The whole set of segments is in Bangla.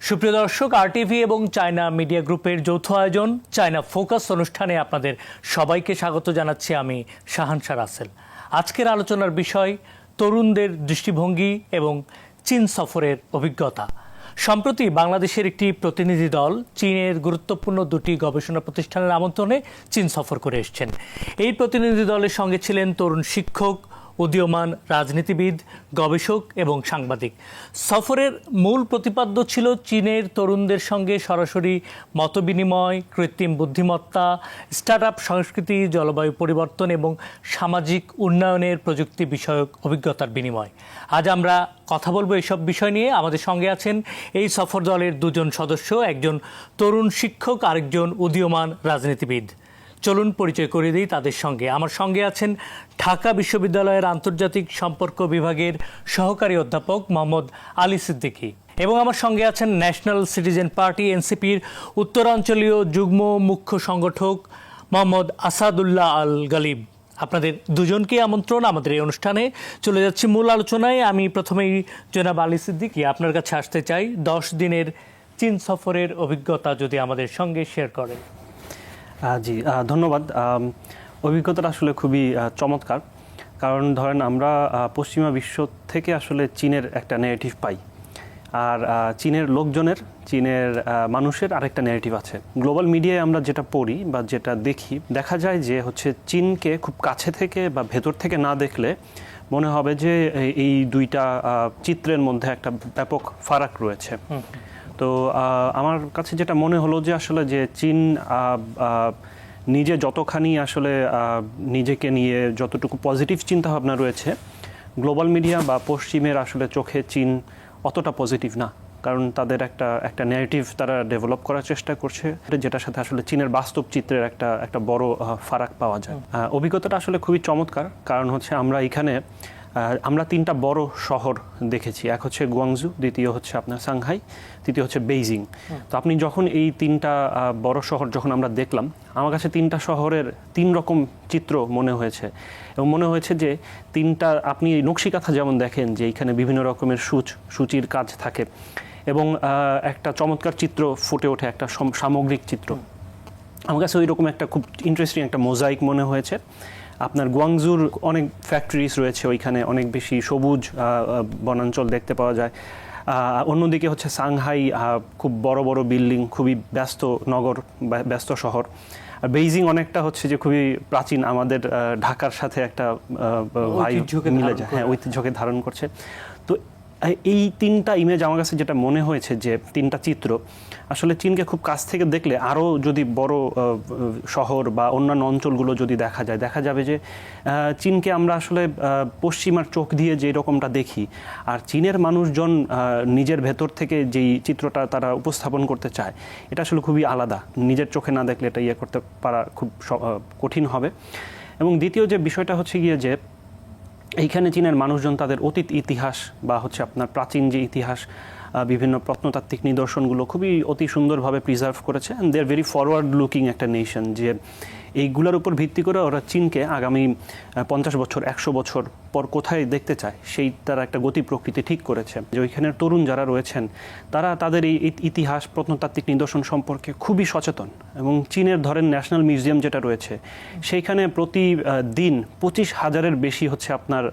সুপ্রিয় দর্শক, আরটিভি এবং চায়না মিডিয়া গ্রুপের যৌথ আয়োজন চায়না ফোকাস অনুষ্ঠানে আপনাদের সবাইকে স্বাগত জানাচ্ছি। আমি শাহানশা রাসেল। আজকের আলোচনার বিষয় তরুণদের দৃষ্টিভঙ্গি এবং চীন সফরের অভিজ্ঞতা। সম্প্রতি বাংলাদেশের একটি প্রতিনিধি দল চীনের গুরুত্বপূর্ণ দুটি গবেষণা প্রতিষ্ঠানের আমন্ত্রণে চীন সফর করে এসেছেন। এই প্রতিনিধি দলের সঙ্গে ছিলেন তরুণ শিক্ষক, উদীয়মান রাজনীতিবিদ, গবেষক এবং সাংবাদিক। সফরের মূল প্রতিপাদ্য ছিল চীনের তরুণদের সঙ্গে সরাসরি মতবিনিময়, কৃত্রিম বুদ্ধিমত্তা, স্টার্টআপ সংস্কৃতি, জলবায়ু পরিবর্তন এবং সামাজিক উন্নয়নের প্রযুক্তি বিষয়ক অভিজ্ঞতার বিনিময়। আজ আমরা কথা বলবো এইসব বিষয় নিয়ে। আমাদের সঙ্গে আছেন এই সফর দলের দুজন সদস্য, একজন তরুণ শিক্ষক, আরেকজন উদীয়মান রাজনীতিবিদ। চলুন পরিচয় করে দিই তাদের সঙ্গে। আমার সঙ্গে আছেন ঢাকা বিশ্ববিদ্যালয়ের আন্তর্জাতিক সম্পর্ক বিভাগের সহকারী অধ্যাপক মোহাম্মদ আলী সিদ্দিকী, এবং আমার সঙ্গে আছেন ন্যাশনাল সিটিজেন পার্টি এনসিপির উত্তরাঞ্চলীয় যুগ্ম মুখ্য সংগঠক মোহাম্মদ আসাদুল্লাহ আল গালিব। আপনাদের দুজনকে আমন্ত্রণ আমাদের এই অনুষ্ঠানে। চলে যাচ্ছি মূল আলোচনায়। আমি প্রথমেই জনাব আলী সিদ্দিকী আপনার কাছে আসতে চাই। 10 দিনের চীন সফরের অভিজ্ঞতা যদি আমাদের সঙ্গে শেয়ার করেন। জি, ধন্যবাদ। অভিজ্ঞতাটা আসলে খুবই চমৎকার, কারণ ধরেন আমরা পশ্চিমা বিশ্ব থেকে আসলে চীনের একটা নেগেটিভ পাই, আর চীনের লোকজনের, চীনের মানুষের আরেকটা নেগেটিভ আছে। গ্লোবাল মিডিয়ায় আমরা যেটা পড়ি বা যেটা দেখি, দেখা যায় যে হচ্ছে চীনকে খুব কাছে থেকে বা ভেতর থেকে না দেখলে মনে হবে যে এই দুইটা চিত্রের মধ্যে একটা ব্যাপক ফারাক রয়েছে। তো আমার কাছে যেটা মনে হলো যে আসলে যে চীন নিজে যতখানি আসলে নিজেকে নিয়ে যতটুকু পজিটিভ চিন্তাভাবনা রয়েছে, গ্লোবাল মিডিয়া বা পশ্চিমের আসলে চোখে চীন অতটা পজিটিভ না, কারণ তাদের একটা নেগেটিভ তারা ডেভেলপ করার চেষ্টা করছে, যেটার সাথে আসলে চীনের বাস্তব চিত্রের একটা বড় ফারাক পাওয়া যায়। অভিজ্ঞতাটা আসলে খুবই চমৎকার, কারণ হচ্ছে আমরা 3টা বড় শহর দেখেছি। এক হচ্ছে গুয়াংজু, দ্বিতীয় হচ্ছে আপনার সাংহাই, তৃতীয় হচ্ছে বেইজিং। তো আপনি যখন এই 3টা বড় শহর যখন আমরা দেখলাম, আমার কাছে 3টা শহরের 3 রকম চিত্র মনে হয়েছে। এবং মনে হয়েছে যে 3টা, আপনি নকশিকাঁথা যেমন দেখেন যে এইখানে বিভিন্ন রকমের সূচির কাজ থাকে, এবং একটা চমৎকার চিত্র ফুটে ওঠে, একটা সামগ্রিক চিত্র। আমার কাছে ওই রকম একটা খুব ইন্টারেস্টিং একটা মোজাইক মনে হয়েছে। আপনার গুয়াংজুর অনেক ফ্যাক্টরিজ রয়েছে, ওইখানে অনেক বেশি সবুজ বনাঞ্চল দেখতে পাওয়া যায়। অন্যদিকে হচ্ছে সাংহাই, খুব বড় বড় বিল্ডিং, খুবই ব্যস্ত নগর, ব্যস্ত শহর। আর বেইজিং অনেকটা হচ্ছে যে খুবই প্রাচীন, আমাদের ঢাকার সাথে একটা মিলে যায়, হ্যাঁ, ঐতিহ্যকে ধারণ করছে। তো এই 3টা ইমেজ আমার কাছে যেটা মনে হয়েছে যে 3টা চিত্র আসলে চীনকে খুব কাছ থেকে দেখলে, আরও যদি বড় শহর বা অন্যান্য অঞ্চলগুলো যদি দেখা যাবে যে চীনকে আমরা আসলে পশ্চিমার চোখ দিয়ে যে রকমটা দেখি, আর চীনের মানুষজন নিজের ভেতর থেকে যেই চিত্রটা তারা উপস্থাপন করতে চায়, এটা আসলে খুবই আলাদা। নিজের চোখে না দেখলে এটা করতে পারা খুব কঠিন হবে। এবং দ্বিতীয় যে বিষয়টা হচ্ছে গিয়ে যে এইখানে চীনের মানুষজন তাদের অতীত ইতিহাস বা হচ্ছে আপনার প্রাচীন যে ইতিহাস, বিভিন্ন প্রত্নতাত্ত্বিক নিদর্শনগুলো খুবই অতি সুন্দরভাবে প্রিজার্ভ করেছে। And they are very forward looking একটা নেশন, যে এইগুলোর উপর ভিত্তি করে ওরা চীনকে আগামী 50 বছর 100 বছর পর কোথায় দেখতে চায়, সেই তারা একটা গতি প্রকৃতি ঠিক করেছে। যে ওইখানের তরুণ যারা রয়েছেন, তারা তাদের এই ইতিহাস, প্রত্নতাত্ত্বিক নিদর্শন সম্পর্কে খুবই সচেতন। এবং চীনের ধরেন ন্যাশনাল মিউজিয়াম যেটা রয়েছে, সেইখানে প্রতিদিন 25,000-এর বেশি হচ্ছে আপনার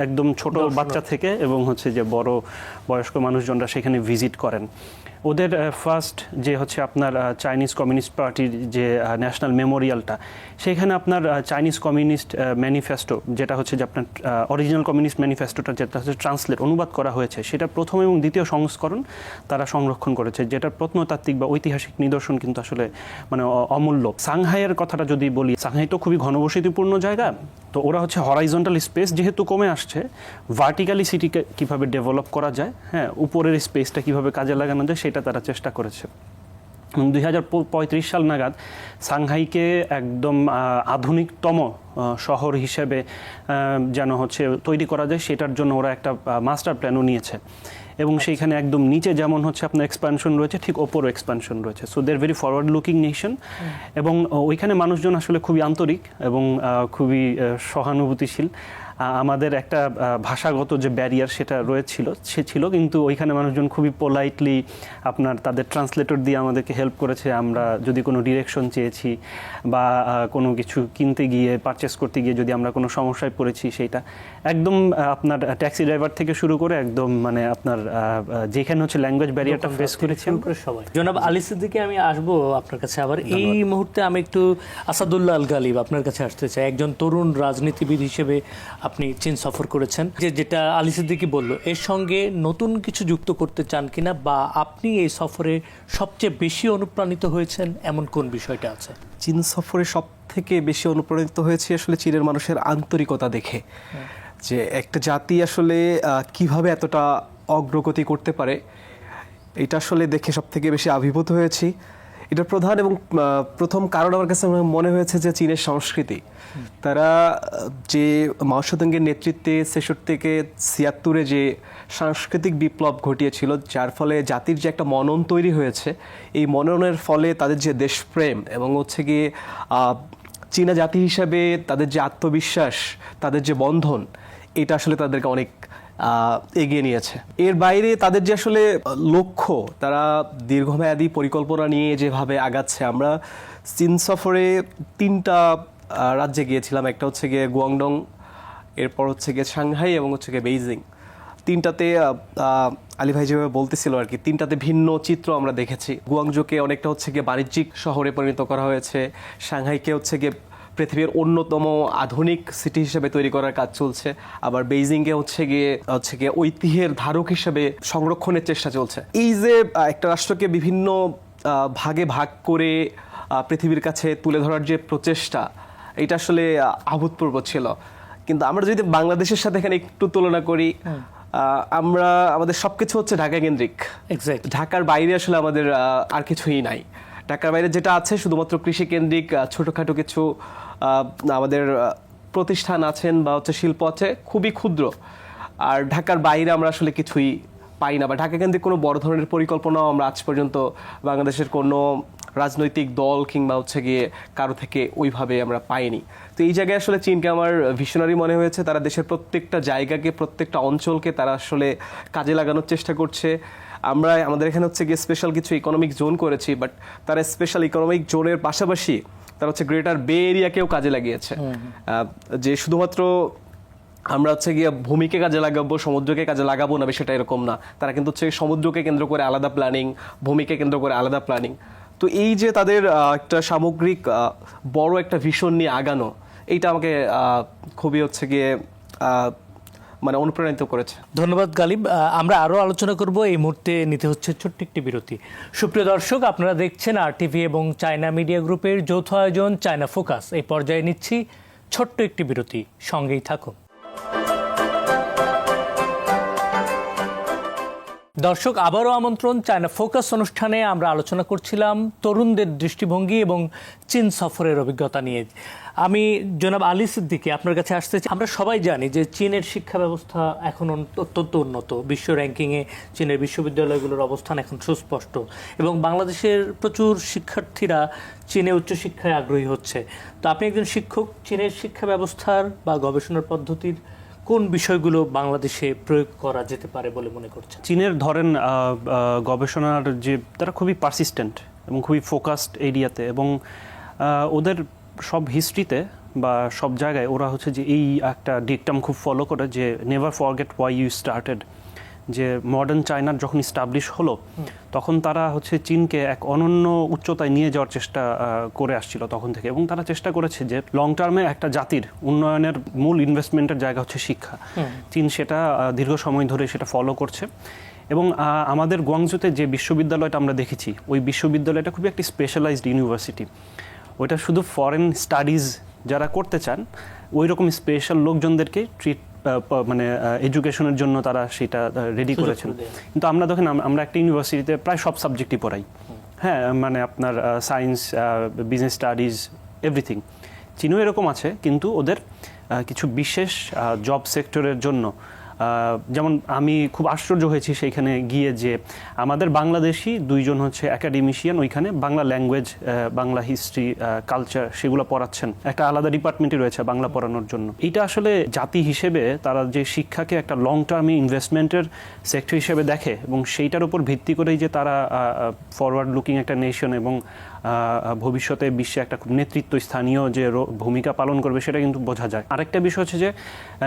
একদম ছোট বাচ্চা থেকে এবং হচ্ছে যে বড় বয়স্ক মানুষজনরা সেখানে ভিজিট করেন। ওদের ফার্স্ট যে হচ্ছে আপনার চাইনিজ কমিউনিস্ট পার্টির যে ন্যাশনাল মেমোরিয়ালটা, সেখানে আপনার চাইনিজ কমিউনিস্ট ম্যানিফেস্টো, যেটা হচ্ছে যে আপনার অরিজিনাল কমিউনিস্ট ম্যানিফেস্টোটা যেটা হচ্ছে অনুবাদ করা হয়েছে, সেটা প্রথম এবং দ্বিতীয় সংস্করণ তারা সংরক্ষণ করেছে, যেটা প্রত্নতাত্ত্বিক বা ঐতিহাসিক নিদর্শন কিন্তু আসলে মানে অমূল্য। সাংহাইয়ের কথাটা যদি বলি, সাংহাই তো খুবই ঘনবসতিপূর্ণ জায়গা। তো ওরা হচ্ছে হরাইজন্টাল স্পেস যেহেতু কমে আসছে, ভার্টিক্যালি সিটিকে কীভাবে ডেভেলপ করা যায়, হ্যাঁ, উপরের স্পেসটা কীভাবে কাজে লাগানো যায়, সেটা তারা চেষ্টা করেছে। 2035 সাল নাগাদ সাংহাইকে একদম আধুনিকতম শহর হিসেবে যেন হচ্ছে তৈরি করা যায়, সেটার জন্য ওরা একটা মাস্টার প্ল্যানও নিয়েছে। এবং সেইখানে একদম নিচে যেমন হচ্ছে আপনার এক্সপ্যানশন রয়েছে, ঠিক ওপরও এক্সপ্যানশন রয়েছে। So they are very forward looking nation. এবং ওইখানে মানুষজন আসলে খুবই আন্তরিক এবং খুবই সহানুভূতিশীল। আমাদের একটা ভাষাগত যে ব্যারিয়ার সেটা সে ছিল, কিন্তু ওইখানে মানুষজন খুবই পোলাইটলি আপনার তাদের ট্রান্সলেটর দিয়ে আমাদেরকে হেল্প করেছে। আমরা যদি কোনো ডিরেকশন চেয়েছি বা কোনো কিছু কিনতে গিয়ে পারচেস করতে গিয়ে যদি আমরা কোনো সমস্যায় পড়েছি, সেইটা একদম আপনার ট্যাক্সি ড্রাইভার থেকে শুরু করে একদম মানে আপনার যেখানে হচ্ছে ল্যাঙ্গুয়েজ ব্যারিয়ারটা ফেস করেছি সবাই। জনাব আলী সিদ্দিকী, আমি আসবো আপনার কাছে আবার। এই মুহূর্তে আমি একটু আসাদুল্লাহ আল গালিব আপনার কাছে আসতে চাই। একজন তরুণ রাজনীতিবিদ হিসেবে আপনি চীন সফর করেছেন, যেটা আলী সিদ্দিকী বলল, এর সঙ্গে নতুন কিছু যুক্ত করতে চান কিনা, বা আপনি এই সফরে সবচেয়ে বেশি অনুপ্রাণিত হয়েছেন এমন কোন বিষয়টা আছে? চীন সফরে সব থেকে বেশি অনুপ্রাণিত হয়েছে আসলে চীনের মানুষের আন্তরিকতা দেখে, যে একটা জাতি আসলে কিভাবে এতটা অগ্রগতি করতে পারে, এটা আসলে দেখে সব থেকে বেশি আবির্ভূত হয়েছি। এটার প্রধান এবং প্রথম কারণ আমার কাছে মনে হয়েছে যে চীনের সংস্কৃতি। তারা যে মাও সেতুংয়ের নেতৃত্বে ৬৬ থেকে ৭৬ যে সাংস্কৃতিক বিপ্লব ঘটিয়েছিল, যার ফলে জাতির যে একটা মনন তৈরি হয়েছে, এই মননের ফলে তাদের যে দেশপ্রেম এবং হচ্ছে গিয়ে চীনা জাতি হিসাবে তাদের যে আত্মবিশ্বাস, তাদের যে বন্ধন, এটা আসলে তাদেরকে অনেক এগিয়ে নিয়েছে। এর বাইরে তাদের যে আসলে লক্ষ্য, তারা দীর্ঘমেয়াদী পরিকল্পনা নিয়ে যেভাবে আগাচ্ছে। আমরা চীন সফরে ৩টা রাজ্যে গিয়েছিলাম। একটা হচ্ছে গিয়ে গুয়াংডং, এরপর হচ্ছে গিয়ে সাংহাই এবং হচ্ছে গিয়ে বেইজিং। ৩টাতে আলী ভাই যেভাবে বলতেছিল আর কি, ৩টাতে ভিন্ন চিত্র আমরা দেখেছি। গুয়াংজোকে অনেকটা হচ্ছে গিয়ে বাণিজ্যিক শহরে পরিণত করা হয়েছে, সাংহাইকে হচ্ছে গিয়ে পৃথিবীর অন্যতম আধুনিক সিটি হিসেবে তৈরি করার কাজ চলছে, আবার বেইজিংয়ে হচ্ছে গিয়ে ঐতিহ্যের ধারক হিসেবে সংরক্ষণের চেষ্টা চলছে। এই যে একটা রাষ্ট্রকে বিভিন্ন ভাগে ভাগ করে পৃথিবীর কাছে তুলে ধরার যে প্রচেষ্টা, এটা আসলে অভূতপূর্ব ছিল। কিন্তু আমরা যদি বাংলাদেশের সাথে এখানে একটু তুলনা করি, আমাদের সবকিছু হচ্ছে ঢাকা কেন্দ্রিক। ঢাকার বাইরে আসলে আমাদের আর কিছুই নাই। ঢাকার বাইরে যেটা আছে শুধুমাত্র কৃষি কেন্দ্রিক ছোটখাটো কিছু আমাদের প্রতিষ্ঠান আছেন বা হচ্ছে শিল্প আছে, খুবই ক্ষুদ্র। আর ঢাকার বাইরে আমরা আসলে কিছুই পাই না, বা ঢাকা কেন্দ্রিক কোনো বড় ধরনের পরিকল্পনাও আমরা আজ পর্যন্ত বাংলাদেশের কোনো রাজনৈতিক দল কিংবা হচ্ছে গিয়ে কারো থেকে ওইভাবে আমরা পাইনি। তো এই জায়গায় আসলে চীনকে আমার ভিশনারি মনে হয়েছে। তারা দেশের প্রত্যেকটা জায়গাকে, প্রত্যেকটা অঞ্চলকে তারা আসলে কাজে লাগানোর চেষ্টা করছে। আমাদের এখানে হচ্ছে গিয়ে স্পেশাল কিছু ইকোনমিক জোন করেছি, বাট তারা স্পেশাল ইকোনমিক জোনের পাশাপাশি তারা হচ্ছে গ্রেটার বে এরিয়াকেও কাজে লাগিয়েছে। যে শুধুমাত্র আমরা হচ্ছে গিয়ে ভূমিকে কাজে লাগাবো, সমুদ্রকে কাজে লাগাবো না, বিষয়টা এরকম না। তারা কিন্তু হচ্ছে সমুদ্রকে কেন্দ্র করে আলাদা প্ল্যানিং, ভূমিকে কেন্দ্র করে আলাদা প্ল্যানিং। তো এই যে তাদের একটা সামগ্রিক বড় একটা ভিশন নিয়ে আগানো, এইটা আমাকে খুবই হচ্ছে গিয়ে মানে অনুপ্রাণিত করেছে। ধন্যবাদ গালিব। আমরা আরও আলোচনা করব, এই মুহূর্তে নিতে হচ্ছে ছোট্ট একটি বিরতি। সুপ্রিয় দর্শক, আপনারা দেখছেন RTV এবং চায়না মিডিয়া গ্রুপের যৌথ আয়োজন চায়না ফোকাস। এই পর্যায়ে নিচ্ছি ছোট্ট একটি বিরতি, সঙ্গেই থাকুন। দর্শক, আবারও আমন্ত্রণ চায়না ফোকাস অনুষ্ঠানে। আমরা আলোচনা করছিলাম তরুণদের দৃষ্টিভঙ্গি এবং চীন সফরের অভিজ্ঞতা নিয়ে। আমি জনাব আলী সিদ্দিকী আপনার কাছে আসতে চাই। আমরা সবাই জানি যে চীনের শিক্ষা ব্যবস্থা এখন অত্যন্ত উন্নত। বিশ্ব র্যাঙ্কিংয়ে চীনের বিশ্ববিদ্যালয়গুলোর অবস্থান এখন সুস্পষ্ট, এবং বাংলাদেশের প্রচুর শিক্ষার্থীরা চীনে উচ্চশিক্ষায় আগ্রহী হচ্ছে। তো আপনি একজন শিক্ষক, চীনের শিক্ষা ব্যবস্থার বা গবেষণার পদ্ধতির কোন বিষয়গুলো বাংলাদেশে প্রয়োগ করা যেতে পারে বলে মনে করছেন? চীনের ধরেন গবেষণার যে তারা খুবই পারসিস্টেন্ট এবং খুবই ফোকাসড এরিয়াতে, এবং ওদের সব হিস্ট্রিতে বা সব জায়গায় ওরা হচ্ছে যে এই একটা ডিকটাম খুব ফলো করে যে never forget why you started. যে মডার্ন চায়নার যখন স্টাবলিশ হলো, তখন তারা হচ্ছে চীনকে এক অনন্য উচ্চতায় নিয়ে যাওয়ার চেষ্টা করে আসছিল তখন থেকে, এবং তারা চেষ্টা করেছে যে লং টার্মে একটা জাতির উন্নয়নের মূল ইনভেস্টমেন্টের জায়গা হচ্ছে শিক্ষা। চীন সেটা দীর্ঘ সময় ধরে সেটা ফলো করছে। এবং আমাদের গুয়াংজুতে যে বিশ্ববিদ্যালয়টা আমরা দেখেছি, ওই বিশ্ববিদ্যালয়টা খুবই একটি স্পেশালাইজড ইউনিভার্সিটি। ওইটা শুধু ফরেন স্টাডিজ যারা করতে চান, ওই রকম স্পেশাল লোকজনদেরকে মানে এডুকেশনের জন্য তারা সেটা রেডি করেছেন। কিন্তু আমরা দেখেন, আমরা একটা ইউনিভার্সিটিতে প্রায় সব সাবজেক্টই পড়াই, হ্যাঁ, মানে আপনার সায়েন্স, বিজনেস স্টাডিজ, এভরিথিং। চীনও এরকম আছে, কিন্তু ওদের কিছু বিশেষ জব সেক্টরের জন্য যেমন আমি খুব আশ্চর্য হয়েছি সেইখানে গিয়ে যে আমাদের বাংলাদেশি দুইজন হচ্ছে একাডেমিশিয়ান ওইখানে Bangla language, Bangla history, culture সেগুলো পড়াচ্ছেন। একটা আলাদা ডিপার্টমেন্টই রয়েছে বাংলা পড়ানোর জন্য। এটা আসলে জাতি হিসেবে তারা যে শিক্ষাকে একটা লং টার্মে ইনভেস্টমেন্টের সেক্টর হিসেবে দেখে এবং সেইটার উপর ভিত্তি করেই যে তারা ফরওয়ার্ড লুকিং একটা নেশন এবং ভবিষ্যতে বিশ্বে একটা খুব নেতৃত্ব স্থানীয় যে ভূমিকা পালন করবে সেটা কিন্তু বোঝা যায়। আরেকটা বিষয় হচ্ছে যে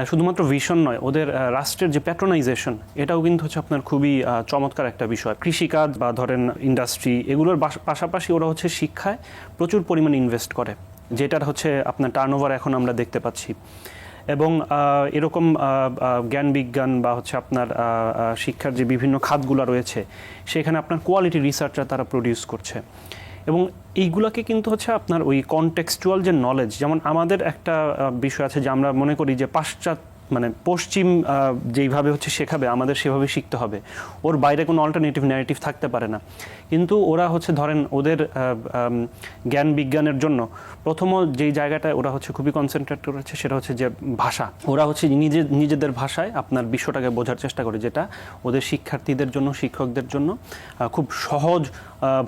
শুধুমাত্র ভিশন নয়, ওদের রাষ্ট্রের যে প্যাট্রোনাইজেশন এটাও কিন্তু হচ্ছে আপনার খুবই চমৎকার একটা বিষয়। কৃষিকাজ বা ধরেন ইন্ডাস্ট্রি এগুলোর পাশাপাশি ওরা হচ্ছে শিক্ষায় প্রচুর পরিমাণে ইনভেস্ট করে, যেটার হচ্ছে আপনার টার্নওভার এখন আমরা দেখতে পাচ্ছি। এবং এরকম জ্ঞান বিজ্ঞান বা হচ্ছে আপনার শিক্ষার যে বিভিন্ন খাতগুলো রয়েছে সেখানে আপনার কোয়ালিটি রিসার্চার তারা প্রডিউস করছে। এবং এইগুলাকে কিন্তু হচ্ছে আপনার ওই কনটেক্সচুয়াল যে নলেজ, যেমন আমাদের একটা বিষয় আছে যে আমরা মনে করি যে মানে পশ্চিম যেইভাবে হচ্ছে শেখাবে আমাদের সেভাবে শিখতে হবে, ওর বাইরে কোনো অল্টারনেটিভ ন্যারেটিভ থাকতে পারে না। কিন্তু ওরা হচ্ছে ধরেন ওদের জ্ঞান বিজ্ঞানের জন্য প্রথম যেই জায়গাটায় ওরা হচ্ছে খুবই কনসেন্ট্রেট করেছে সেটা হচ্ছে যে ভাষা। ওরা হচ্ছে নিজেদের ভাষায় আপনার বিশ্বটাকে বোঝার চেষ্টা করে, যেটা ওদের শিক্ষার্থীদের জন্য, শিক্ষকদের জন্য খুব সহজ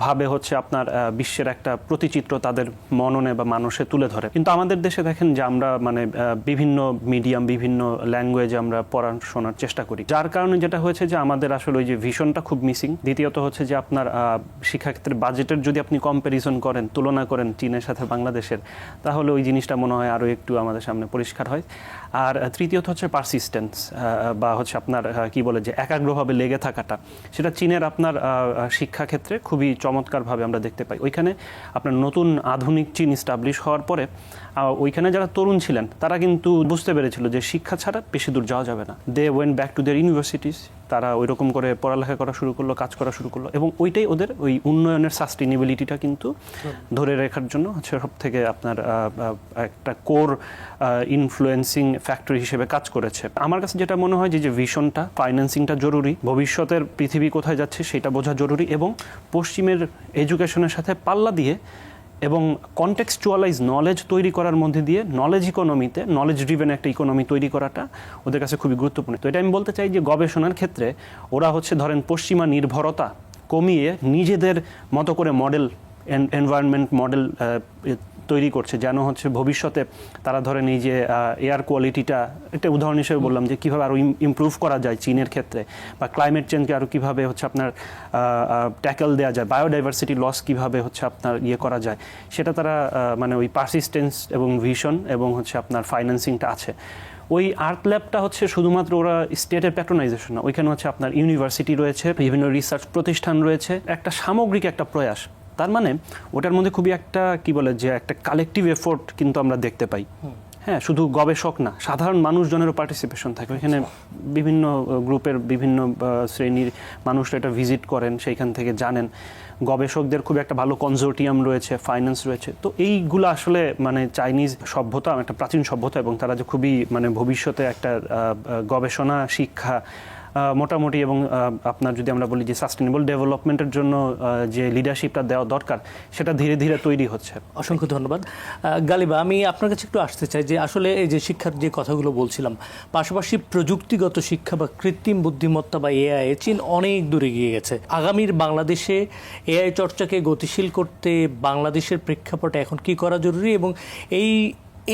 ভাবে হচ্ছে আপনার বিশ্বের একটা প্রতিচিত্র তাদের মননে বা মানুষে তুলে ধরে। কিন্তু আমাদের দেশে দেখেন যে আমরা মানে বিভিন্ন মিডিয়াম, বিভিন্ন ল্যাঙ্গুয়েজে আমরা পড়াশোনার চেষ্টা করি, যার কারণে যেটা হয়েছে যে আমাদের আসলে ওই যে ভিশনটা খুব মিসিং। দ্বিতীয়ত হচ্ছে যে আপনার শিক্ষাক্ষেত্রে বাজেটের যদি আপনি কম্প্যারিজন করেন, তুলনা করেন চীনের সাথে বাংলাদেশের, তাহলে ওই জিনিসটা মনে হয় আরও একটু আমাদের সামনে পরিষ্কার হয়। আর তৃতীয়ত হচ্ছে পারসিস্টেন্স বা হচ্ছে আপনার কি বলে যে একাগ্রভাবে লেগে থাকাটা, সেটা চীনের আপনার শিক্ষাক্ষেত্রে খুবই চমৎকারভাবে আমরা দেখতে পাই। ওইখানে আপনার নতুন আধুনিক চীন স্টাবলিশ হওয়ার পরে ওইখানে যারা তরুণ ছিলেন তারা কিন্তু বুঝতে পেরেছিল যে শিক্ষা ছাড়া বেশি দূর যাওয়া যাবে না। They went back to their universities, তারা ওই রকম করে পড়ালেখা করা শুরু করলো, কাজ করা শুরু করলো, এবং ওইটাই ওদের ওই উন্নয়নের সাস্টেনেবিলিটিটা কিন্তু ধরে রাখার জন্য হচ্ছে সব থেকে আপনার একটা কোর ইনফ্লুয়েন্সিং ফ্যাক্টর হিসেবে কাজ করেছে। আমার কাছে যেটা মনে হয় যে ভিশনটা, ফাইন্যান্সিংটা জরুরি, ভবিষ্যতের পৃথিবী কোথায় যাচ্ছে সেটা বোঝা জরুরি, এবং পশ্চিমের এডুকেশনের সাথে পাল্লা দিয়ে এবং কনটেক্সচুয়ালাইজ নলেজ তৈরি করার মধ্যে দিয়ে নলেজ ইকোনমিতে, নলেজ ড্রিভেন একটা ইকোনমি তৈরি করাটা ওদের কাছে খুবই গুরুত্বপূর্ণ। তো এটা আমি বলতে চাই যে গবেষণার ক্ষেত্রে ওরা হচ্ছে ধরেন পশ্চিমা নির্ভরতা কমিয়ে নিজেদের মতো করে মডেল, এনভায়রনমেন্ট মডেল তৈরি করছে, যেন হচ্ছে ভবিষ্যতে তারা ধরেন এই যে এয়ার কোয়ালিটিটা, একটা উদাহরণ হিসেবে বললাম যে কীভাবে আরও ইমপ্রুভ করা যায় চীনের ক্ষেত্রে, বা ক্লাইমেট চেঞ্জকে আরও কীভাবে হচ্ছে আপনার ট্যাকেল দেওয়া যায়, বায়োডাইভার্সিটি লস কীভাবে হচ্ছে আপনার করা যায়, সেটা তারা মানে ওই পারসিস্টেন্স এবং ভিশন এবং হচ্ছে আপনার ফাইন্যান্সিংটা আছে। ওই আর্ট ল্যাবটা হচ্ছে শুধুমাত্র ওরা স্টেটের প্যাট্রোনাইজেশন না, ওইখানে হচ্ছে আপনার ইউনিভার্সিটি রয়েছে, বিভিন্ন রিসার্চ প্রতিষ্ঠান রয়েছে, একটা সামগ্রিক একটা প্রয়াস। তার মানে ওটার মধ্যে খুবই একটা কি বলে যে একটা কালেকটিভ এফোর্ট কিন্তু আমরা দেখতে পাই। হ্যাঁ, শুধু গবেষক না, সাধারণ মানুষজনেরও পার্টিসিপেশন থাকে। ওইখানে বিভিন্ন গ্রুপের বিভিন্ন শ্রেণীর মানুষরা এটা ভিজিট করেন, সেইখান থেকে জানেন। গবেষকদের খুব একটা ভালো কনসোর্টিয়াম রয়েছে, ফাইন্যান্স রয়েছে। তো এইগুলো আসলে মানে চাইনিজ সভ্যতা, একটা প্রাচীন সভ্যতা, এবং তারা যে খুবই মানে ভবিষ্যতে একটা গবেষণা, শিক্ষা মোটামুটি, এবং আপনার যদি আমরা বলি যে সাস্টেনেবল ডেভেলপমেন্টের জন্য যে লিডারশিপটা দেওয়া দরকার সেটা ধীরে ধীরে তৈরি হচ্ছে। অসংখ্য ধন্যবাদ। গালিবা, আমি আপনার কাছে একটু আসতে চাই যে আসলে এই যে শিক্ষার যে কথাগুলো বলছিলাম, পাশাপাশি প্রযুক্তিগত শিক্ষা বা কৃত্রিম বুদ্ধিমত্তা বা এআই, চীন অনেক দূরে গিয়ে গেছে। আগামীর বাংলাদেশে এআই চর্চাকে গতিশীল করতে বাংলাদেশের প্রেক্ষাপটে এখন কি করা জরুরি, এবং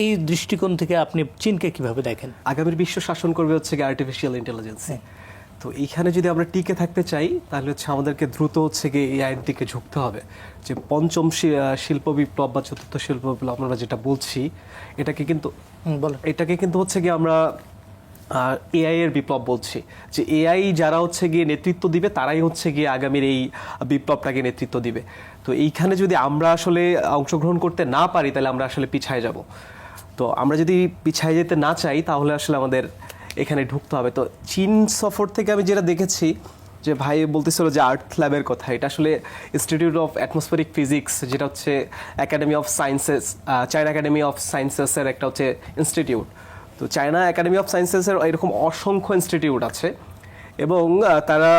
এই দৃষ্টিকোণ থেকে আপনি চীনকে কিভাবে দেখেন? আগামীর বিশ্ব শাসন করবে হচ্ছে আর্টিফিশিয়াল ইন্টেলিজেন্স। তো এইখানে যদি আমরা টিকে থাকতে চাই তাহলে হচ্ছে আমাদেরকে দ্রুত হচ্ছে গিয়ে এই আইন দিকে ঝুঁকতে হবে। যে পঞ্চম শিল্প বিপ্লব বা চতুর্থ শিল্প বিপ্লব আমরা যেটা বলছি, এটাকে কিন্তু হচ্ছে গিয়ে আমরা এআই এর বিপ্লব বলছি। যে এআই যারা হচ্ছে গিয়ে নেতৃত্ব দিবে তারাই হচ্ছে গিয়ে আগামীর এই বিপ্লবটাকে নেতৃত্ব দিবে। তো এইখানে যদি আমরা আসলে অংশগ্রহণ করতে না পারি তাহলে আমরা আসলে পিছায় যাব। তো আমরা যদি পিছায় যেতে না চাই তাহলে আসলে আমাদের এখানে ঢুকতে হবে। তো চীন সফর থেকে আমি যেটা দেখেছি যে ভাই বলতেছিল যে আর্থ ল্যাবের কথা, এটা আসলে ইনস্টিটিউট অফ অ্যাটমসফেরিক ফিজিক্স, যেটা হচ্ছে academy of sciences, China academy of সায়েন্সেসের একটা হচ্ছে ইনস্টিটিউট। তো চায়না একাডেমি অফ সায়েন্সেসের এরকম অসংখ্য ইনস্টিটিউট আছে, এবং তারা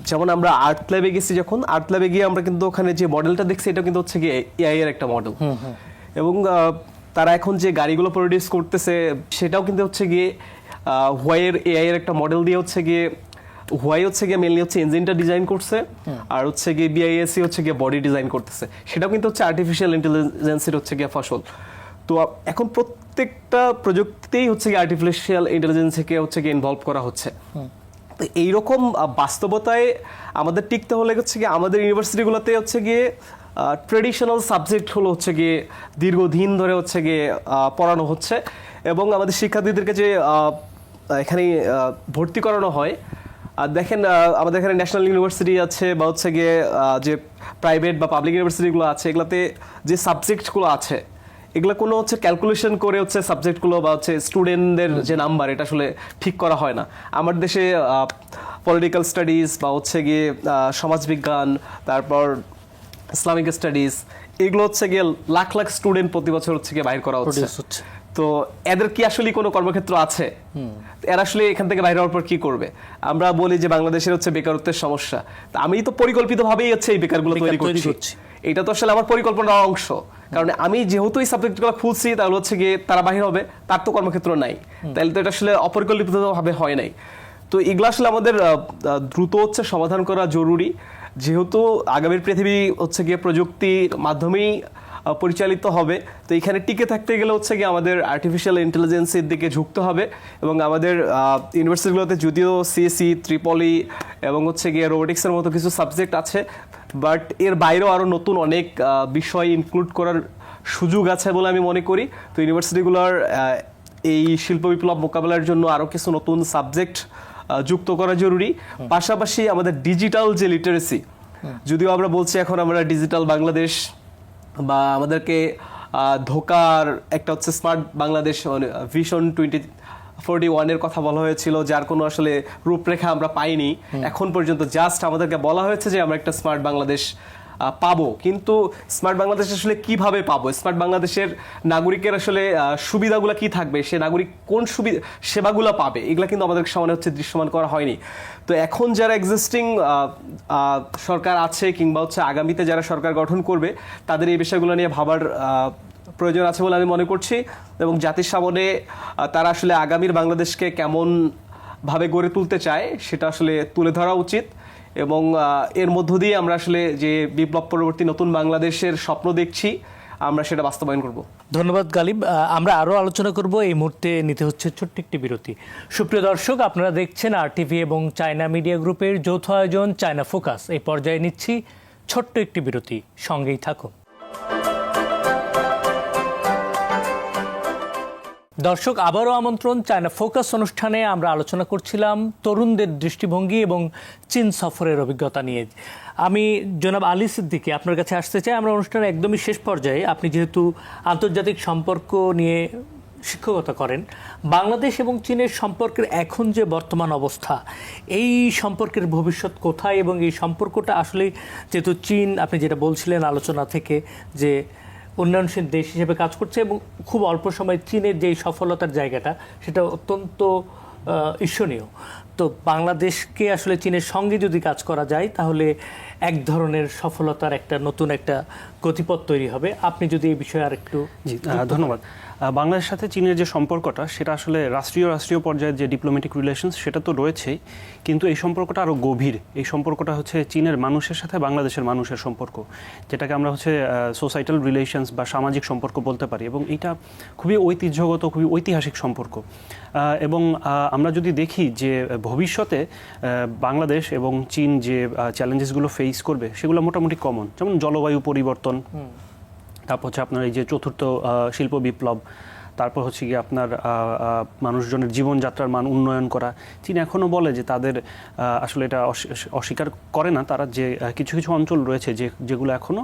যেমন আমরা আর্থ ল্যাবে গেছি, যখন আর্থ ল্যাবে গিয়ে আমরা কিন্তু ওখানে যে মডেলটা দেখছি এটা কিন্তু হচ্ছে গিয়ে এআই এর একটা মডেল, এবং তারা এখন যে গাড়িগুলো প্রডিউস করতেছে সেটাও কিন্তু হচ্ছে গিয়ে হোয়াইয়ের এআই এর একটা মডেল দিয়ে হচ্ছে গিয়ে হোয়াই হচ্ছে গিয়ে মেনলি হচ্ছে ইঞ্জিনটা ডিজাইন করছে, আর হচ্ছে গিয়ে বিআইএসসি হচ্ছে গিয়ে বডি ডিজাইন করতেছে। সেটাও কিন্তু হচ্ছে আর্টিফিশিয়াল ইন্টেলিজেন্সের হচ্ছে গিয়ে ফসল। তো এখন প্রত্যেকটা প্রযুক্তিতেই হচ্ছে গিয়ে আর্টিফিশিয়াল ইন্টেলিজেন্সকে হচ্ছে গিয়ে ইনভলভ করা হচ্ছে। তো এইরকম বাস্তবতায় আমাদের টিকতে হলে হচ্ছে গিয়ে আমাদের ইউনিভার্সিটিগুলোতে হচ্ছে গিয়ে ট্রেডিশনাল সাবজেক্ট হলো হচ্ছে গিয়ে দীর্ঘদিন ধরে হচ্ছে গিয়ে পড়ানো হচ্ছে, এবং আমাদের শিক্ষার্থীদেরকে যে এখানে ভর্তি করানো হয়, আর দেখেন আমাদের এখানে ন্যাশনাল ইউনিভার্সিটি আছে বা হচ্ছে গিয়ে যে প্রাইভেট বা পাবলিক ইউনিভার্সিটিগুলো আছে, এগুলাতে যে সাবজেক্টগুলো আছে এগুলো কোনো হচ্ছে ক্যালকুলেশন করে হচ্ছে সাবজেক্টগুলো বা হচ্ছে স্টুডেন্টদের যে নাম্বার এটা আসলে ঠিক করা হয় না। আমার দেশে পলিটিক্যাল স্টাডিজ বা হচ্ছে গিয়ে সমাজবিজ্ঞান, তারপর ইসলামিক স্টাডিজ, এগুলো হচ্ছে গিয়ে লাখ লাখ স্টুডেন্ট প্রতি বছর হচ্ছে গিয়ে বাইর করা হচ্ছে। তো এদের কি আসলে কোনো কর্মক্ষেত্র আছে? এরা আসলে এখান থেকে বাইরে হওয়ার পর কি করবে? আমরা বলি যে বাংলাদেশের হচ্ছে বেকারত্বের সমস্যা, তা আমি তো পরিকল্পিতভাবেই হচ্ছে এই বেকারগুলো তৈরি করছি। এটা তো আসলে আমার পরিকল্পনার অংশ, কারণ আমি যেহেতু এই সাবজেক্টগুলো খুলছি তাহলে হচ্ছে গিয়ে তারা বাহির হবে, তার তো কর্মক্ষেত্র নাই, তাহলে তো এটা আসলে অপরিকল্পিতভাবে হয় নাই। তো এগুলো আসলে আমাদের দ্রুত হচ্ছে সমাধান করা জরুরি, যেহেতু আগামীর পৃথিবী হচ্ছে গিয়ে প্রযুক্তির মাধ্যমেই পরিচালিত হবে। তো এখানে টিকে থাকতে গেলে হচ্ছে গিয়ে আমাদের আর্টিফিশিয়াল ইন্টেলিজেন্সের দিকে ঝুঁকতে হবে, এবং আমাদের ইউনিভার্সিটিগুলোতে যদিও সিএসসি, ট্রিপলি এবং হচ্ছে গিয়ে রোবোটিক্সের মতো কিছু সাবজেক্ট আছে, বাট এর বাইরেও আরও নতুন অনেক বিষয় ইনক্লুড করার সুযোগ আছে বলে আমি মনে করি। তো ইউনিভার্সিটিগুলোর এই শিল্প বিপ্লব মোকাবেলার জন্য আরও কিছু নতুন সাবজেক্ট যুক্ত করা জরুরি। পাশাপাশি আমাদের ডিজিটাল যে লিটারেসি, যদিও আমরা বলছি এখন আমরা ডিজিটাল বাংলাদেশ, বা আমাদেরকে ধোকার একটা হচ্ছে স্মার্ট বাংলাদেশ ভিশন 2041 কথা বলা হয়েছিল, যার কোনো আসলে রূপরেখা আমরা পাইনি এখন পর্যন্ত। জাস্ট আমাদেরকে বলা হয়েছে যে আমরা একটা স্মার্ট বাংলাদেশ পাবো, কিন্তু স্মার্ট বাংলাদেশ আসলে কিভাবে পাবো? স্মার্ট বাংলাদেশের নাগরিকের আসলে সুবিধাগুলো কি থাকবে, সে নাগরিক কোন সেবাগুলো পাবে, এগুলো কিন্তু আমাদের সামনে হচ্ছে দৃশ্যমান করা হয়নি। তো এখন যারা এক্সিস্টিং সরকার আছে কিংবা হচ্ছে আগামীতে যারা সরকার গঠন করবে, তাদের এই বিষয়গুলো নিয়ে ভাবার প্রয়োজন আছে বলে আমি মনে করছি, এবং জাতির সামনে তারা আসলে আগামীর বাংলাদেশকে কেমন ভাবে গড়ে তুলতে চায় সেটা আসলে তুলে ধরা উচিত, এবং এর মধ্য দিয়ে আমরা আসলে যে বিপ্লব পরবর্তী নতুন বাংলাদেশের স্বপ্ন দেখছি আমরা সেটা বাস্তবায়ন করব। ধন্যবাদ গালিব। আমরা আরও আলোচনা করব, এই মুহূর্তে নিতে হচ্ছে ছোট্ট একটি বিরতি। সুপ্রিয় দর্শক, আপনারা দেখছেন RTV এবং চায়না মিডিয়া গ্রুপের যৌথ আয়োজন চায়না ফোকাস। এই পর্যায়ে নিচ্ছি ছোট্ট একটি বিরতি, সঙ্গেই থাকুন। দর্শক, আবারও আমন্ত্রণ চায়না ফোকাস অনুষ্ঠানে। আমরা আলোচনা করছিলাম তরুণদের দৃষ্টিভঙ্গি এবং চীন সফরের অভিজ্ঞতা নিয়ে। আমি জনাব আলী সিদ্দিকী আপনার কাছে আসতে চাই। আমরা অনুষ্ঠানের একদমই শেষ পর্যায়ে, আপনি যেহেতু আন্তর্জাতিক সম্পর্ক নিয়ে শিক্ষকতা করেন, বাংলাদেশ এবং চীনের সম্পর্কের এখন যে বর্তমান অবস্থা, এই সম্পর্কের ভবিষ্যৎ কোথায়, এবং এই সম্পর্কটা আসলে যেহেতু চীন, আপনি যেটা বলছিলেন আলোচনা থেকে, যে উন্নয়নশীল দেশ হিসেবে কাজ করছে এবং খুব অল্প সময় চীনের যে সফলতার জায়গাটা সেটা অত্যন্ত ঈর্ষণীয়। তো বাংলাদেশকে আসলে চীনের সঙ্গে যদি কাজ করা যায় তাহলে এক ধরনের সফলতার একটা নতুন একটা গতিপথ তৈরি হবে। আপনি যদি এই বিষয়ে আর একটু। জি, ধন্যবাদ। বাংলাদেশের সাথে চীনের যে সম্পর্কটা, সেটা আসলে রাষ্ট্রীয় পর্যায়ে যে ডিপ্লোম্যাটিক রিলেশনস সেটা তো রয়েছেই, কিন্তু এই সম্পর্কটা আরও গভীর। এই সম্পর্কটা হচ্ছে চীনের মানুষের সাথে বাংলাদেশের মানুষের সম্পর্ক, যেটাকে আমরা হচ্ছে সোসাইটাল রিলেশনস বা সামাজিক সম্পর্ক বলতে পারি, এবং এটা খুবই ঐতিহ্যগত, খুবই ঐতিহাসিক সম্পর্ক। এবং আমরা যদি দেখি যে ভবিষ্যতে বাংলাদেশ এবং চীন যে চ্যালেঞ্জেসগুলো ফেস করবে সেগুলো মোটামুটি কমন, যেমন জলবায়ু পরিবর্তন, তারপর হচ্ছে আপনার এই যে চতুর্থ শিল্প বিপ্লব, তারপর হচ্ছে গিয়ে আপনার মানুষজনের জীবনযাত্রার মান উন্নয়ন করা। চীন এখনও বলে যে তাদের আসলে এটা অস্বীকার করে না তারা, যে কিছু কিছু অঞ্চল রয়েছে যেগুলো এখনও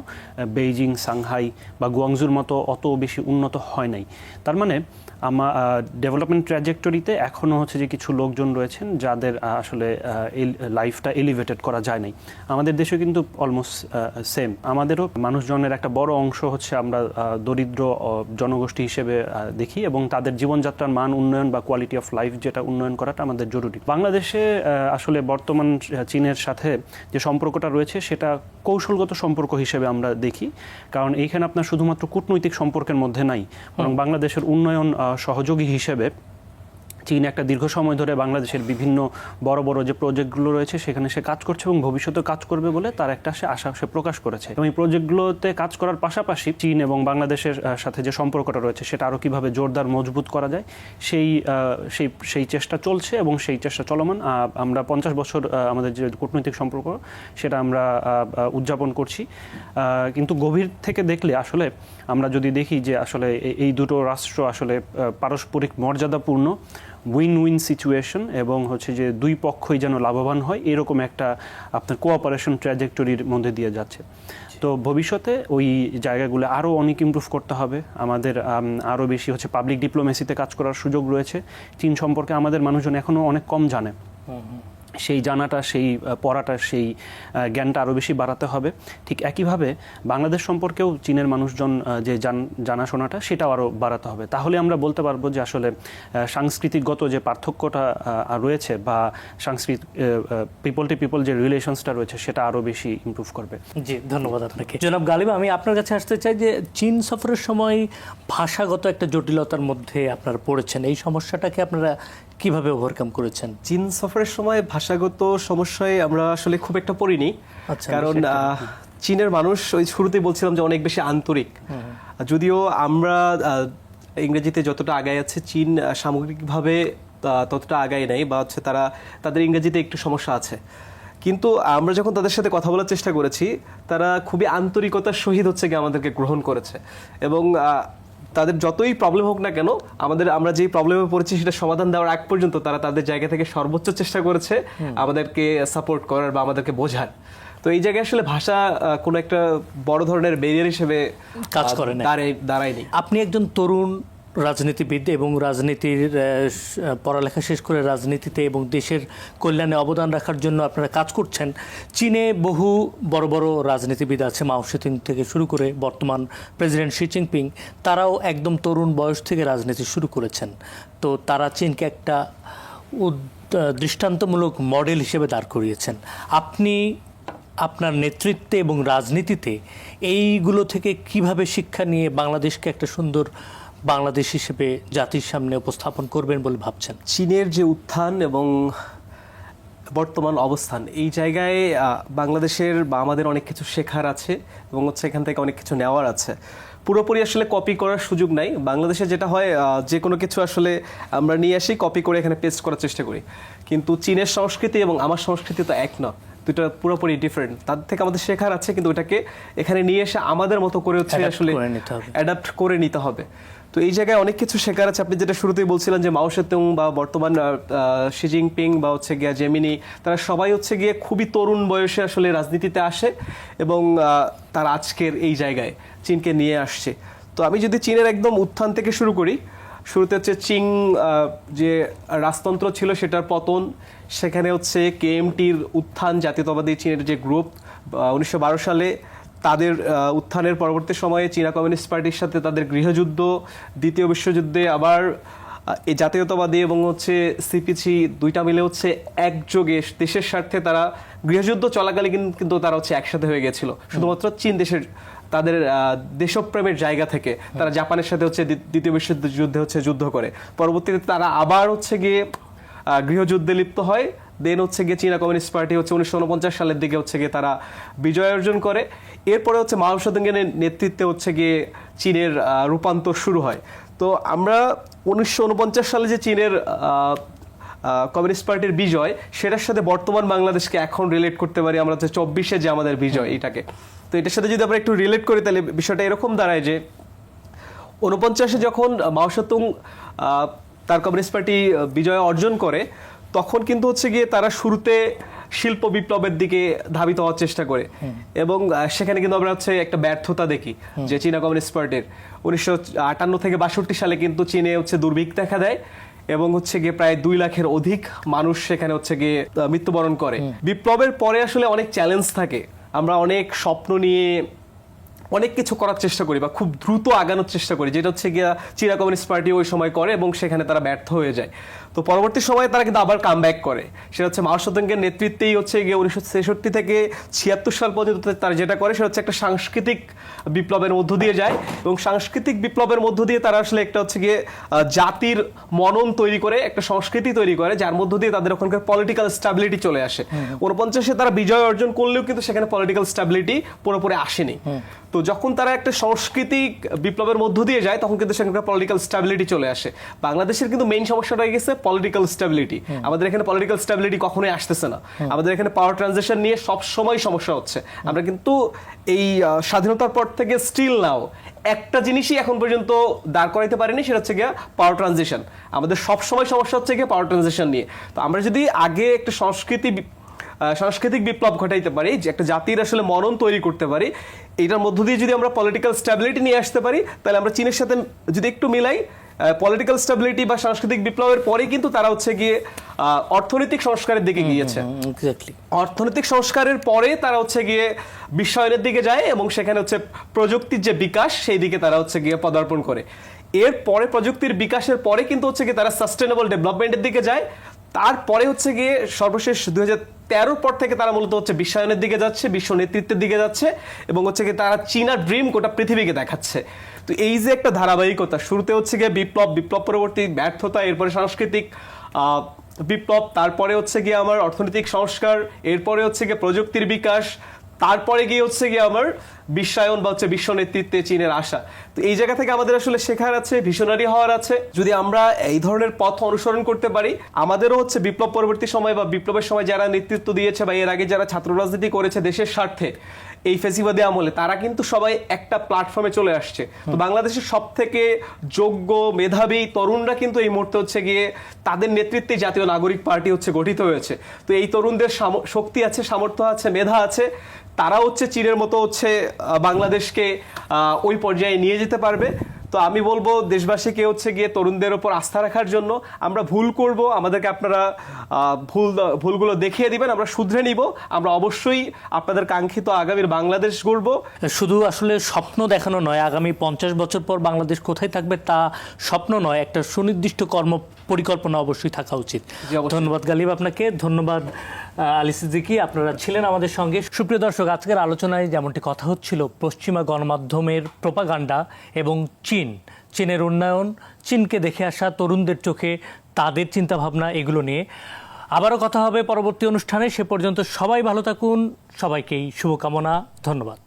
বেইজিং, সাংহাই বা গুয়াংজুর মতো অত বেশি উন্নত হয় নাই। তার মানে ডেভেলপমেন্ট ট্র্যাজেক্টরিতে এখনও হচ্ছে যে কিছু লোকজন রয়েছেন যাদের আসলে লাইফটা এলিভেটেড করা যায় নাই। আমাদের দেশে কিন্তু অলমোস্ট সেম, আমাদেরও মানুষজনের একটা বড় অংশ হচ্ছে আমরা দরিদ্র জনগোষ্ঠী হিসেবে দেখি, এবং তাদের জীবনযাত্রার মান উন্নয়ন বা কোয়ালিটি অফ লাইফ যেটা উন্নয়ন করাটা আমাদের জরুরি। বাংলাদেশে আসলে বর্তমান চীনের সাথে যে সম্পর্কটা রয়েছে সেটা কৌশলগত সম্পর্ক হিসেবে আমরা দেখি, কারণ এইখানে আপনার শুধুমাত্র কূটনৈতিক সম্পর্কের মধ্যে নাই, বরং বাংলাদেশের উন্নয়ন সহযোগী হিসেবে চীন একটা দীর্ঘ সময় ধরে বাংলাদেশের বিভিন্ন বড় বড় যে প্রজেক্টগুলো রয়েছে সেখানে সে কাজ করছে এবং ভবিষ্যতে কাজ করবে বলে তার একটা সে আশা সে প্রকাশ করেছে। এবং এই প্রজেক্টগুলোতে কাজ করার পাশাপাশি চীন এবং বাংলাদেশের সাথে যে সম্পর্কটা রয়েছে সেটা আরও কীভাবে জোরদার মজবুত করা যায় সেই চেষ্টা চলছে এবং সেই চেষ্টা চলমান। আমরা 50 বছর আমাদের যে কূটনৈতিক সম্পর্ক সেটা আমরা উদযাপন করছি। কিন্তু গভীর থেকে দেখলে আসলে আমরা যদি দেখি যে আসলে এই দুটো রাষ্ট্র আসলে পারস্পরিক মর্যাদাপূর্ণ উইন উইন সিচুয়েশন এবং হচ্ছে যে দুই পক্ষই যেন লাভবান হয় এরকম একটা আপনার কোঅপারেশন ট্র্যাজেক্টরির মধ্যে দিয়ে যাচ্ছে। তো ভবিষ্যতে ওই জায়গাগুলো আরও অনেক ইমপ্রুভ করতে হবে। আমাদের আরও বেশি হচ্ছে পাবলিক ডিপ্লোমেসিতে কাজ করার সুযোগ রয়েছে। চীন সম্পর্কে আমাদের মানুষজন এখনও অনেক কম জানে। সেই জানাটা, সেই পড়াটা, সেই জ্ঞানটা আরও বেশি বাড়াতে হবে। ঠিক একইভাবে বাংলাদেশ সম্পর্কেও চীনের মানুষজন যে জানাশোনাটা সেটাও আরও বাড়াতে হবে। তাহলে আমরা বলতে পারবো যে আসলে সাংস্কৃতিকগত যে পার্থক্যটা রয়েছে বা পিপল টু পিপল যে রিলেশনসটা রয়েছে সেটা আরও বেশি ইমপ্রুভ করবে। জি, ধন্যবাদ আপনাকে। জনাব গালিব, আমি আপনার কাছে আসতে চাই যে চীন সফরের সময় ভাষাগত একটা জটিলতার মধ্যে আপনারা পড়েছেন, এই সমস্যাটাকে আপনারা কিভাবে ওভারকাম করেছেন? চীন সফরের সময় ভাষাগত সমস্যায় আমরা আসলে খুব একটা পড়িনি, কারণ চীনের মানুষ ওই শুরুতেই বলছিলাম যে অনেক বেশি আন্তরিক। যদিও আমরা ইংরেজিতে যতটা আগায় আছে, চীন সামগ্রিকভাবে ততটা আগায় নাই, বা হচ্ছে তাদের ইংরেজিতে একটু সমস্যা আছে। কিন্তু আমরা যখন তাদের সাথে কথা বলার চেষ্টা করেছি, তারা খুবই আন্তরিকতার সহিত হচ্ছে গিয়ে আমাদেরকে গ্রহণ করেছে। এবং তাদের যতই প্রবলেম হোক না কেন, আমরা যেই প্রবলেমে পড়েছি সেটা সমাধান দেওয়ার আগ পর্যন্ত তারা তাদের জায়গা থেকে সর্বোচ্চ চেষ্টা করেছে আমাদেরকে সাপোর্ট করার বা আমাদেরকে বোঝার। তো এই জায়গায় আসলে ভাষা কোনো একটা বড় ধরনের ব্যারিয়ার হিসেবে কাজ করে না, দাঁড়ায়নি। আপনি একজন তরুণ রাজনীতিবিদ এবং রাজনীতির পড়ালেখা শেষ করে রাজনীতিতে এবং দেশের কল্যাণে অবদান রাখার জন্য আপনারা কাজ করছেন। চীনে বহু বড় বড় রাজনীতিবিদ আছে, মাও সেতুং থেকে শুরু করে বর্তমান প্রেসিডেন্ট শি জিনপিং, তারাও একদম তরুণ বয়স থেকে রাজনীতি শুরু করেছেন। তো তারা চীনকে একটা দৃষ্টান্তমূলক মডেল হিসেবে দাঁড় করিয়েছেন। আপনি আপনার নেতৃত্বে এবং রাজনীতিতে এইগুলো থেকে কিভাবে শিক্ষা নিয়ে বাংলাদেশকে একটা সুন্দর বাংলাদেশ হিসেবে জাতির সামনে উপস্থাপন করবেন বলে ভাবছেন? চীনের যে উত্থান এবং বর্তমান অবস্থান, এই জায়গায় বাংলাদেশের বা আমাদের অনেক কিছু শেখার আছে এবং হচ্ছে এখান থেকে অনেক কিছু নেওয়ার আছে। পুরোপুরি আসলে কপি করার সুযোগ নাই। বাংলাদেশে যেটা হয়, যে কোনো কিছু আসলে আমরা নিয়ে আসি, কপি করে এখানে পেস্ট করার চেষ্টা করি। কিন্তু চীনের সংস্কৃতি এবং আমার সংস্কৃতি তো এক না, দুটো পুরোপুরি ডিফারেন্ট। তাদের থেকে আমাদের শেখার আছে, কিন্তু ওটাকে এখানে নিয়ে এসে আমাদের মতো করে হচ্ছে আসলে অ্যাডাপ্ট করে নিতে হবে। তো এই জায়গায় অনেক কিছু শেখার আছে। আপনি যেটা শুরুতেই বলছিলেন যে মাও সেতুং বা বর্তমান শি জিনপিং বা হচ্ছে গিয়া জেমিনি, তারা সবাই হচ্ছে গিয়ে খুবই তরুণ বয়সে আসলে রাজনীতিতে আসে এবং তারা আজকের এই জায়গায় চীনকে নিয়ে আসছে। তো আমি যদি চীনের একদম উত্থান থেকে শুরু করি, শুরুতে হচ্ছে চীন যে রাজতন্ত্র ছিল সেটার পতন, সেখানে হচ্ছে কেএমটির উত্থান, জাতীয়তাবাদী চীনের যে গ্রুপ 1912 সালে, তাদের উত্থানের পরবর্তী সময়ে চীনা কমিউনিস্ট পার্টির সাথে তাদের গৃহযুদ্ধ, দ্বিতীয় বিশ্বযুদ্ধে আবার এই জাতীয়তাবাদী এবং হচ্ছে সিপিসি দুইটা মিলে হচ্ছে একযোগে দেশের স্বার্থে তারা গৃহযুদ্ধ চলাকালীন কিন্তু তারা হচ্ছে একসাথে হয়ে গেছিল, শুধুমাত্র চীন দেশের তাদের দেশপ্রেমের জায়গা থেকে তারা জাপানের সাথে হচ্ছে দ্বিতীয় বিশ্বযুদ্ধে হচ্ছে যুদ্ধ করে। পরবর্তীতে তারা আবার হচ্ছে গিয়ে গৃহযুদ্ধে লিপ্ত হয়। দেন হচ্ছে গিয়ে চীনা কমিউনিস্ট পার্টি হচ্ছে 1949 সালের দিকে হচ্ছে গিয়ে তারা বিজয় অর্জন করে। এরপরে হচ্ছে মাও সেতুংয়ের নেতৃত্বে হচ্ছে গিয়ে চীনের রূপান্তর শুরু হয়। তো আমরা 1949 সালে যে চীনের কমিউনিস্ট পার্টির বিজয়, সেটার সাথে বর্তমান বাংলাদেশকে এখন রিলেট করতে পারি আমরা হচ্ছে 24-এ যে আমাদের বিজয়, এটাকে। তো এটার সাথে যদি আমরা একটু রিলেট করি, তাহলে বিষয়টা এরকম দাঁড়ায় যে 49-এ যখন মাও সেতুং তার কমিউনিস্ট পার্টি বিজয় অর্জন করে, তখন কিন্তু হচ্ছে গিয়ে তারা শুরুতে শিল্প বিপ্লবের দিকে ধাবিত হওয়ার চেষ্টা করে এবং সেখানে কিন্তু আমরা হচ্ছে একটা ব্যর্থতা দেখি যে চীনা কমিউনিস্ট পার্টির 1958 থেকে 62 সালে কিন্তু চীনে হচ্ছে দুর্ভিক্ষ দেখা দেয় এবং হচ্ছে গিয়ে প্রায় 2 লাখের অধিক মানুষ সেখানে হচ্ছে গিয়ে মৃত্যুবরণ করে। বিপ্লবের পরে আসলে অনেক চ্যালেঞ্জ থাকে, আমরা অনেক স্বপ্ন নিয়ে অনেক কিছু করার চেষ্টা করি বা খুব দ্রুত আগানোর চেষ্টা করি, যেটা হচ্ছে গিয়া চীনা কমিউনিস্ট পার্টি ওই সময় করে এবং সেখানে তারা ব্যর্থ হয়ে যায়। তো পরবর্তী সময়ে তারা কিন্তু আবার কাম ব্যাক করে, সেটা হচ্ছে মাও সেতুংয়ের নেতৃত্বেই হচ্ছে গিয়ে 1963 থেকে 76 সাল পর্যন্ত তারা যেটা করে সেটা হচ্ছে একটা সাংস্কৃতিক বিপ্লবের মধ্য দিয়ে যায়, এবং সাংস্কৃতিক বিপ্লবের মধ্য দিয়ে তারা আসলে একটা হচ্ছে গিয়ে জাতির মনন তৈরি করে, একটা সংস্কৃতি তৈরি করে, যার মধ্য দিয়ে তাদের ওখানকার পলিটিক্যাল স্ট্যাবিলিটি চলে আসে। 49-এ তারা বিজয় অর্জন করলেও কিন্তু সেখানে পলিটিক্যাল স্ট্যাবিলিটি পুরোপুরি আসেনি। তো যখন তারা একটা সাংস্কৃতিক বিপ্লবের মধ্য দিয়ে যায় তখন কিন্তু সেখানে পলিটিক্যাল স্ট্যাবিলিটি চলে আসে। বাংলাদেশের কিন্তু মেইন সমস্যাটা হয়ে গেছে পলিটিক্যাল স্ট্যাবিলিটি। আমাদের এখানে পলিটিক্যাল স্ট্যাবিলিটি কখনোই আসতেছে না। আমাদের এখানে পাওয়ার ট্রানজিশন নিয়ে সব সময় সমস্যা হচ্ছে। আমরা কিন্তু এই স্বাধীনতার পর থেকে স্টিল নাও একটা জিনিসই এখন পর্যন্ত দাঁড় করাইতে পারিনি, সেটা হচ্ছে গিয়া পাওয়ার ট্রানজিশন। আমাদের সব সময় সমস্যা হচ্ছে গিয়ে পাওয়ার ট্রানজিশন নিয়ে। তো আমরা যদি আগে একটা সাংস্কৃতিক বিপ্লব ঘটাইতে পারি, যে একটা জাতির আসলে মনন তৈরি করতে পারি, এটার মধ্য দিয়ে যদি আমরা পলিটিক্যাল স্ট্যাবিলিটি নিয়ে আসতে পারি, তাহলে আমরা চীনের সাথে যদি একটু মিলাই, পলিটিক্যাল স্ট্যাবিলিটি বা সাংস্কৃতিক বিপ্লবের পরেই কিন্তু তারা হচ্ছে গিয়ে অর্থনৈতিক সংস্কারের দিকে গিয়েছে। অর্থনৈতিক সংস্কারের পরে তারা হচ্ছে গিয়ে বিশ্বায়নের দিকে যায় এবং সেখানে হচ্ছে প্রযুক্তির যে বিকাশ সেই দিকে তারা হচ্ছে গিয়ে পদার্পণ করে। এর পরে প্রযুক্তির বিকাশের পরে কিন্তু হচ্ছে গিয়ে তারা সাস্টেনেবল ডেভেলপমেন্টের দিকে যায়। তারপরে হচ্ছে গিয়ে সর্বশেষ 2013 পর থেকে তারা মূলত হচ্ছে বিশ্বায়নের দিকে যাচ্ছে, বিশ্ব নেতৃত্বের দিকে যাচ্ছে, এবং হচ্ছে গিয়ে তারা চীনা ড্রিম গোটা পৃথিবীকে দেখাচ্ছে। তো এই যে একটা ধারাবাহিকতা, শুরুতে হচ্ছে গিয়ে বিপ্লব পরবর্তী ব্যর্থতা, এরপরে সাংস্কৃতিক বিপ্লব, তারপরে হচ্ছে গিয়ে আমার অর্থনৈতিক সংস্কার, এরপরে হচ্ছে গিয়ে প্রযুক্তির বিকাশ, তারপরে গিয়ে হচ্ছে গিয়ে আমার বিশ্বায়ন বা হচ্ছে বিশ্ব নেতৃত্বে চীনের আশা। তো এই জায়গা থেকে আমাদের আসলে শেখার আছে, ভিশনারি হওয়ার আছে। যদি আমরা এই ধরনের পথ অনুসরণ করতে পারি, আমাদেরও হচ্ছে বিপ্লব পরবর্তী সময় বা বিপ্লবের সময় যারা নেতৃত্ব দিয়েছে বা এর আগে যারা ছাত্র রাজনীতি করেছে দেশের স্বার্থে এই ফেসিবাদী আমলে, তারা কিন্তু সবাই একটা প্ল্যাটফর্মে চলে আসছে। তো বাংলাদেশের সব থেকে যোগ্য মেধাবী তরুণরা কিন্তু এই মুহূর্তে হচ্ছে গিয়ে তাদের নেতৃত্বে জাতীয় নাগরিক পার্টি হচ্ছে গঠিত হয়েছে। তো এই তরুণদের শক্তি আছে, সামর্থ্য আছে, মেধা আছে, তারা হচ্ছে চীনের মতো হচ্ছে বাংলাদেশকে ওই পর্যায়ে নিয়ে যেতে পারবে। তো আমি বলবো দেশবাসীকে হচ্ছে গিয়ে তরুণদের উপর আস্থা রাখার জন্য। আমরা ভুল করব, আমাদেরকে আপনারা ভুলগুলো দেখিয়ে দিবেন, আমরা শুধরে নিব, আমরা অবশ্যই আপনাদের কাঙ্ক্ষিত আগামীর বাংলাদেশ গড়ব। শুধু আসলে স্বপ্ন দেখানো নয়, আগামী 50 বছর পর বাংলাদেশ কোথায় থাকবে তা স্বপ্ন নয়, একটা সুনির্দিষ্ট কর্ম পরিকল্পনা অবশ্যই থাকা উচিত। ধন্যবাদ গালিব আপনাকে, ধন্যবাদ আলী সিদ্দিকী, আপনারা ছিলেন আমাদের সঙ্গে। সুপ্রিয় দর্শক, আজকের আলোচনায় যেমনটি কথা হচ্ছিল পশ্চিমা গণমাধ্যমের প্রোপাগান্ডা এবং চীনের উন্নয়ন, চীনকে দেখে আসা তরুণদের চোখে তাদের চিন্তাভাবনা, এগুলো নিয়ে আবারও কথা হবে পরবর্তী অনুষ্ঠানে। সে পর্যন্ত সবাই ভালো থাকুন, সবাইকেই শুভকামনা, ধন্যবাদ।